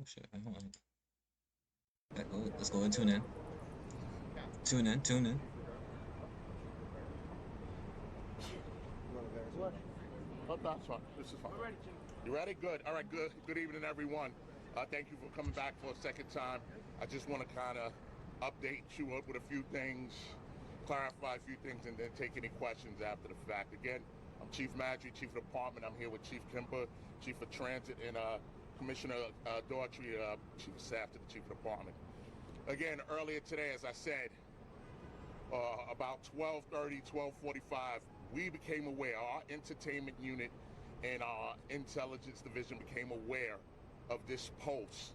shit. Hold on. Let's go and tune in. Tune in. Tune in. What? Oh, that's fine. This is fine. You ready? Good. All right, good. Good evening, everyone. Thank you for coming back for a second time. I just want to kind of update you with a few things, clarify a few things, and then take any questions after the fact. Again, I'm Chief Madry, Chief of Department. I'm here with Chief Kimber, Chief of Transit, and Commissioner Daughtry, Chief of Staff to the Chief of Department. Again, earlier today, as I said, about 12:30, 12:45, we became aware, our entertainment unit and our intelligence division became aware of this post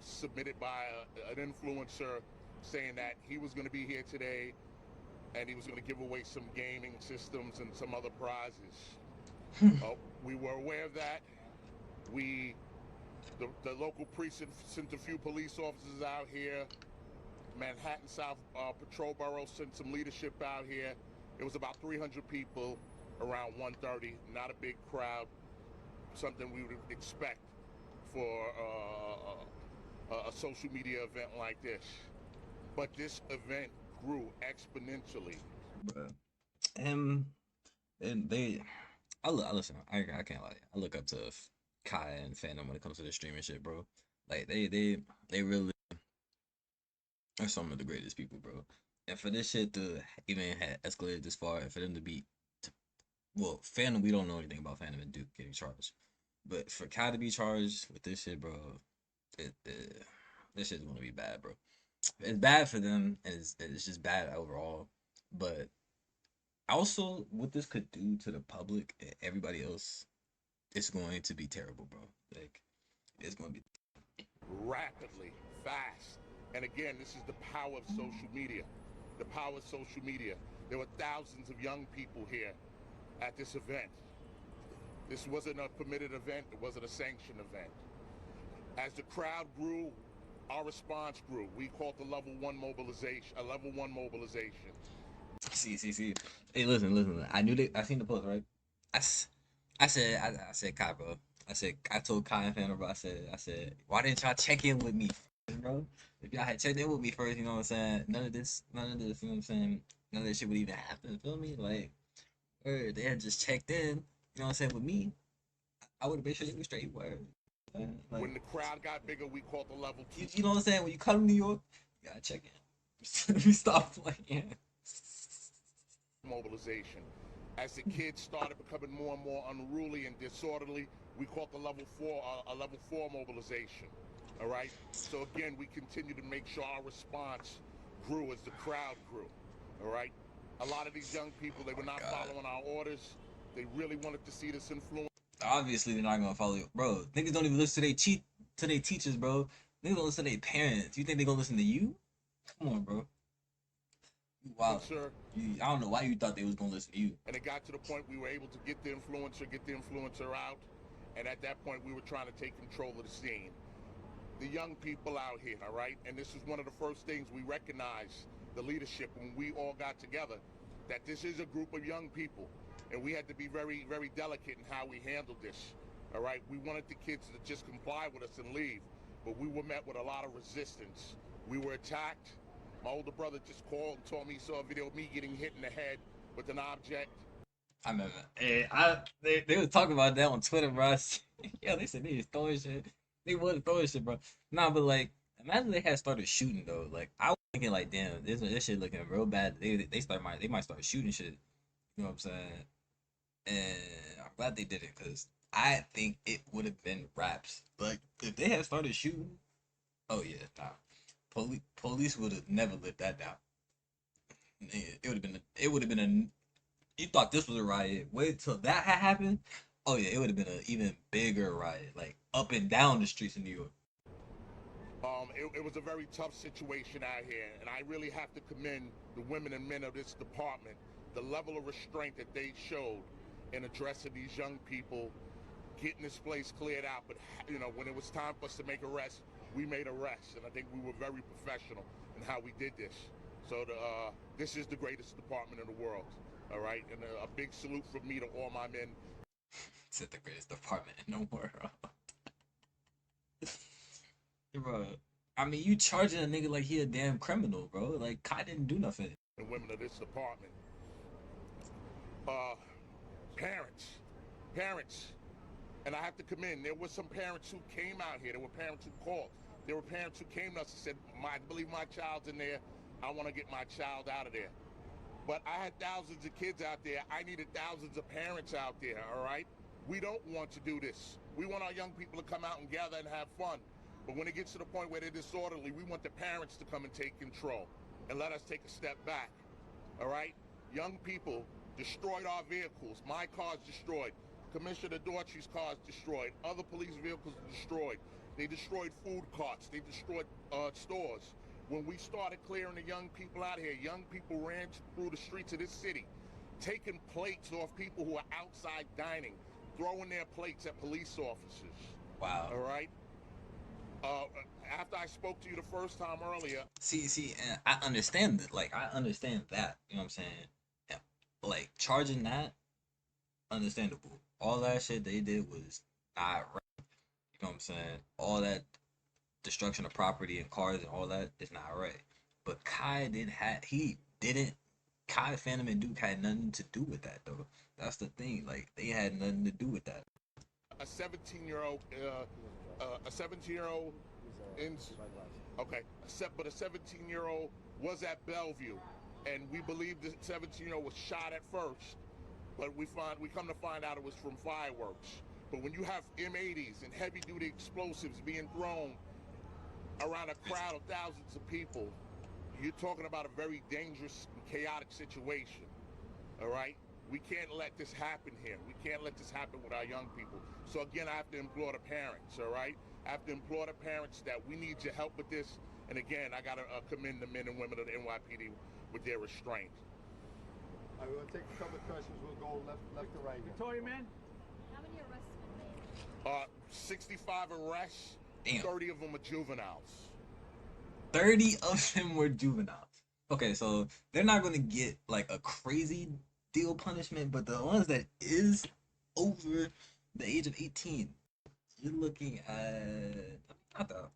submitted by an influencer saying that he was going to be here today and he was going to give away some gaming systems and some other prizes. We were aware of that. The local precinct sent a few police officers out here. Manhattan South Patrol Borough sent some leadership out here. It was about 300 people around 1:30. Not a big crowd. Something we would expect for a social media event like this. But this event grew exponentially. Bruh. And they, I listen. I can't lie. I look up to Kai and Phantom when it comes to the streaming shit, bro. Like they really are some of the greatest people, bro. And for this shit to even have escalated this far, and for them to be, well, Phantom, we don't know anything about Phantom and Duke getting charged, but for Kai to be charged with this shit, bro, this shit's gonna be bad, bro. It's bad for them, and it's just bad overall. But also, what this could do to the public and everybody else, it's going to be terrible, bro. Like, it's going to be. Rapidly, fast. And again, this is the power of social media. The power of social media. There were thousands of young people here at this event. This wasn't a permitted event. It wasn't a sanctioned event. As the crowd grew, our response grew. We called the level one mobilization, a level one mobilization. See. Hey, listen. I seen the post, right? I said, Kai, bro. I told Kai and Phantom, bro. I said, why didn't y'all check in with me, bro? If y'all had checked in with me first, you know what I'm saying? None of this, you know what I'm saying? None of this shit would even happen. Feel me? Like, or they had just checked in, you know what I'm saying, with me. I would have made sure they were straight. Word. Like, When the crowd got bigger, we called the level two. you know what I'm saying? When you come to New York, you gotta check in. We stop playing. Mobilization. As the kids started becoming more and more unruly and disorderly, we called the level four, a level four mobilization. All right. So again, we continue to make sure our response grew as the crowd grew. All right. A lot of these young people, they were not following our orders. They really wanted to see this influence. Obviously, they're not gonna follow you, bro. Niggas don't even listen to their teachers, bro. Niggas don't listen to their parents. You think they gonna listen to you? Come on, bro. Wow. I don't know why you thought they was gonna listen to you. And it got to the point we were able to get the influencer out. And at that point, we were trying to take control of the scene. The young people out here, all right? And this is one of the first things we recognized, the leadership, when we all got together, that this is a group of young people. And we had to be very, very delicate in how we handled this, all right? We wanted the kids to just comply with us and leave, but we were met with a lot of resistance. We were attacked. My older brother just called and told me he saw a video of me getting hit in the head with an object. I remember. Hey, they was talking about that on Twitter, bro. Yeah, they said they was throwing shit. They was throwing shit, bro. Nah, but like, imagine they had started shooting though. Like, I was thinking like, damn, this shit looking real bad. They might start shooting shit. You know what I'm saying? And I'm glad they did it because I think it would have been raps. Like, if they had started shooting, oh yeah, nah. Police would have never lived that down. It would have been. It would have been a. You thought this was a riot. Wait till that had happened. Oh yeah, it would have been an even bigger riot, like up and down the streets of New York. It was a very tough situation out here, and I really have to commend the women and men of this department, the level of restraint that they showed in addressing these young people, getting this place cleared out. But, you know, when it was time for us to make arrests, we made arrests, and I think we were very professional in how we did this. So this is the greatest department in the world, all right? And a big salute from me to all my men. It's the greatest department in the world. bro. I mean, you charging a nigga like he a damn criminal, bro. Like Kai didn't do nothing. The women of this department. Uh, parents, parents, and I have to commend. There were some parents who came out here. There were parents who called. There were parents who came to us and said, "I believe my child's in there. I want to get my child out of there." But I had thousands of kids out there. I needed thousands of parents out there, all right? We don't want to do this. We want our young people to come out and gather and have fun. But when it gets to the point where they're disorderly, we want the parents to come and take control and let us take a step back, all right? Young people destroyed our vehicles. My car's destroyed. Commissioner Daughtry's car's destroyed. Other police vehicles destroyed. They destroyed food carts. They destroyed stores. When we started clearing the young people out here, young people ran through the streets of this city, taking plates off people who are outside dining, throwing their plates at police officers. Wow. All right? After I spoke to you the first time earlier. See, and I understand that. Like, I understand that. You know what I'm saying? Yeah. Like, charging that, understandable. All that shit they did was not right. You know what I'm saying? All that destruction of property and cars and all that is not right. But he didn't Kai Phantom and Duke had nothing to do with that though. That's the thing. Like they had nothing to do with that. A 17-year-old, a 17-year-old in, okay, but a 17-year-old was at Bellevue, and we believe the 17-year-old was shot at first, but we come to find out it was from fireworks. But when you have M80s and heavy-duty explosives being thrown around a crowd of thousands of people, you're talking about a very dangerous and chaotic situation, all right? We can't let this happen here. We can't let this happen with our young people. So again, I have to implore the parents, all right? I have to implore the parents that we need your help with this. And again, I got to commend the men and women of the NYPD with their restraint. All right, we'll take a couple of questions. We'll go left to right. Victoria, man? How many arrests have been made? 65 arrests. Damn. 30 of them are juveniles. 30 of them were juveniles. Okay, so they're not gonna get like a crazy deal punishment, but the ones that is over the age of 18, you're looking at not the.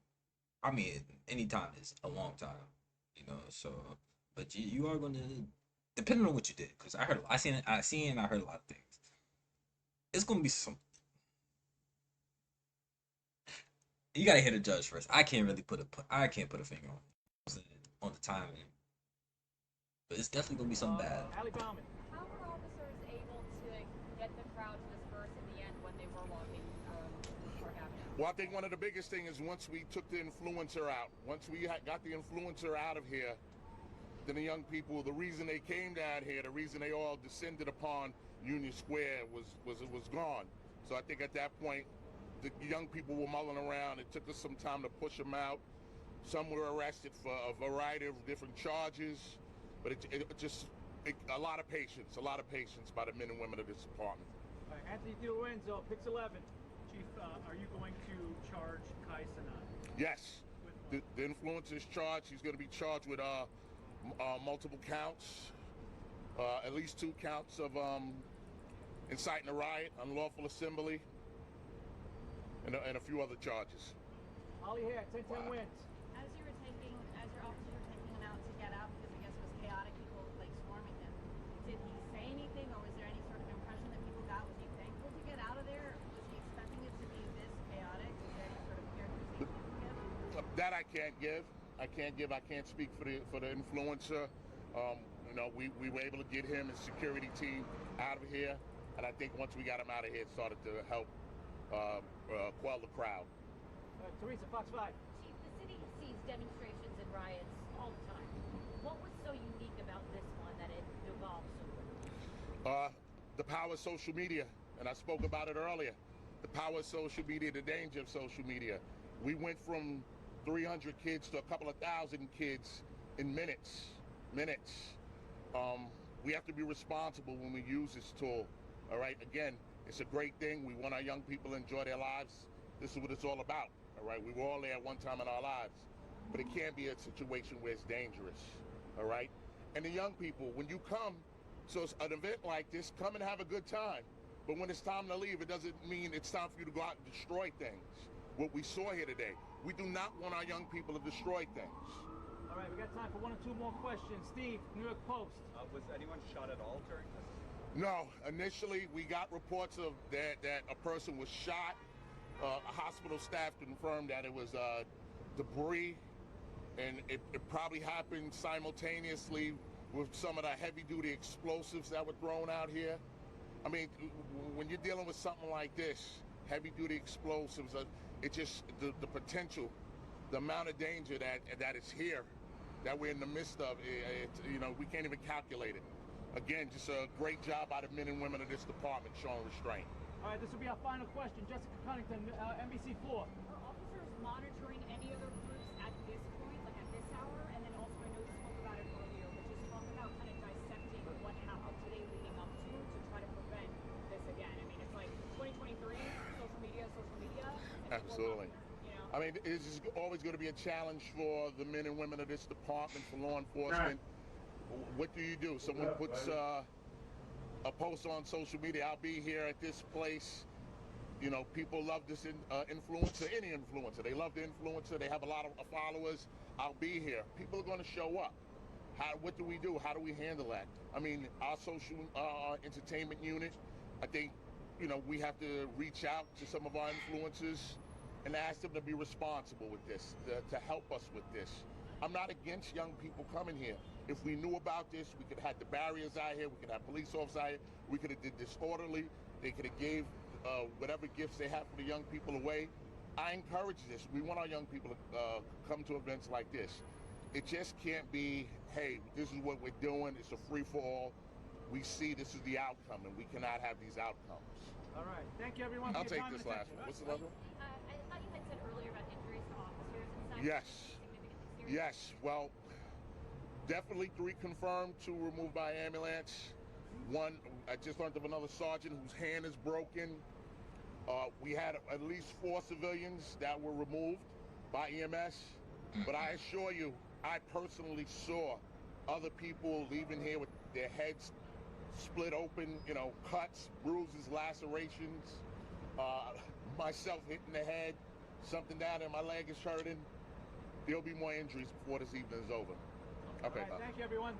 I mean, any time is a long time, you know. So, but you are gonna, depending on what you did, because I heard, I seen, and I heard a lot of things. It's gonna be some. You gotta hit a judge first. I can't really I can't put a finger on the timing, but it's definitely gonna be something bad. Ali Bauman. How were officers able to get the crowd to disperse in the end when they were walking Park Avenue? Well, I think one of the biggest things is once we took the influencer out, once we got the influencer out of here, then the young people, the reason they came down here, the reason they all descended upon Union Square was gone. So I think at that point, the young people were mulling around. It took us some time to push them out. Some were arrested for a variety of different charges, but a lot of patience by the men and women of this department. All right, Anthony DiLorenzo, Pix 11. Chief, are you going to charge Kai Cenat? Yes. The influencer is charged. He's going to be charged with multiple counts, at least 2 counts of inciting a riot, unlawful assembly, and a few other charges. Holly Hare, 1010 wins. As your officers were taking him out to get out, because I guess it was chaotic, people like swarming him, did he say anything, or was there any sort of impression that people got? Was he thankful to get out of there? Was he expecting it to be this chaotic? Was there any sort of characterization you can give? That I can't give. I can't speak for the influencer. You know, we were able to get him and security team out of here, and I think once we got him out of here, it started to help quell the crowd. Teresa, Fox 5. Chief, the city sees demonstrations and riots all the time. What was so unique about this one that it evolved so quickly? The power of social media, and I spoke about it earlier. The power of social media, the danger of social media. We went from 300 kids to a couple of thousand kids in minutes. We have to be responsible when we use this tool. All right, again, it's a great thing. We want our young people to enjoy their lives. This is what it's all about. All right, we were all there at one time in our lives, but it can't be a situation where it's dangerous. All right, and the young people, when you come, so it's an event like this, come and have a good time. But when it's time to leave, it doesn't mean it's time for you to go out and destroy things. what we saw here today. We do not want our young people to destroy things. All right, we got time for 1 or 2 more questions. Steve, New York Post. Was anyone shot at all during this? No, initially we got reports of that a person was shot. Hospital staff confirmed that it was debris, and it probably happened simultaneously with some of the heavy-duty explosives that were thrown out here. I mean, when you're dealing with something like this, heavy-duty explosives, it just the potential, the amount of danger that is here, that we're in the midst of, you know, we can't even calculate it. Again, just a great job by the men and women of this department showing restraint. All right, this will be our final question. Jessica Cunnington, NBC4. Are officers monitoring any other groups at this point, like at this hour? And then also, I know you spoke about it earlier, but just talk about kind of dissecting what happened today leading up to try to prevent this again. I mean, it's like 2023, social media. Absolutely. You know? I mean, it's just always going to be a challenge for the men and women of this department, for law enforcement. What do you do? Someone puts a post on social media, I'll be here at this place. You know, people love this influencer, any influencer. They love the influencer. They have a lot of followers. I'll be here. People are going to show up. What do we do? How do we handle that? I mean, our social entertainment unit, I think, you know, we have to reach out to some of our influencers and ask them to be responsible with this, to help us with this. I'm not against young people coming here. If we knew about this, we could have had the barriers out here, we could have police officers out here, we could have did this orderly, they could have gave whatever gifts they have for the young people away. I encourage this. We want our young people to come to events like this. It just can't be, hey, this is what we're doing, it's a free-for-all. We see this is the outcome, and we cannot have these outcomes. All right, thank you everyone. I'll for your take time this and last attention. one. What's the last one? I thought you had said earlier about injuries to officers and such. Yes. Significantly serious. Yes, well, definitely 3 confirmed, 2 removed by ambulance. 1, I just learned of another sergeant whose hand is broken. We had at least 4 civilians that were removed by EMS, but I assure you, I personally saw other people leaving here with their heads split open, you know, cuts, bruises, lacerations, myself hitting the head, something down there, my leg is hurting. There'll be more injuries before this evening is over. Okay, All right, thank you everyone.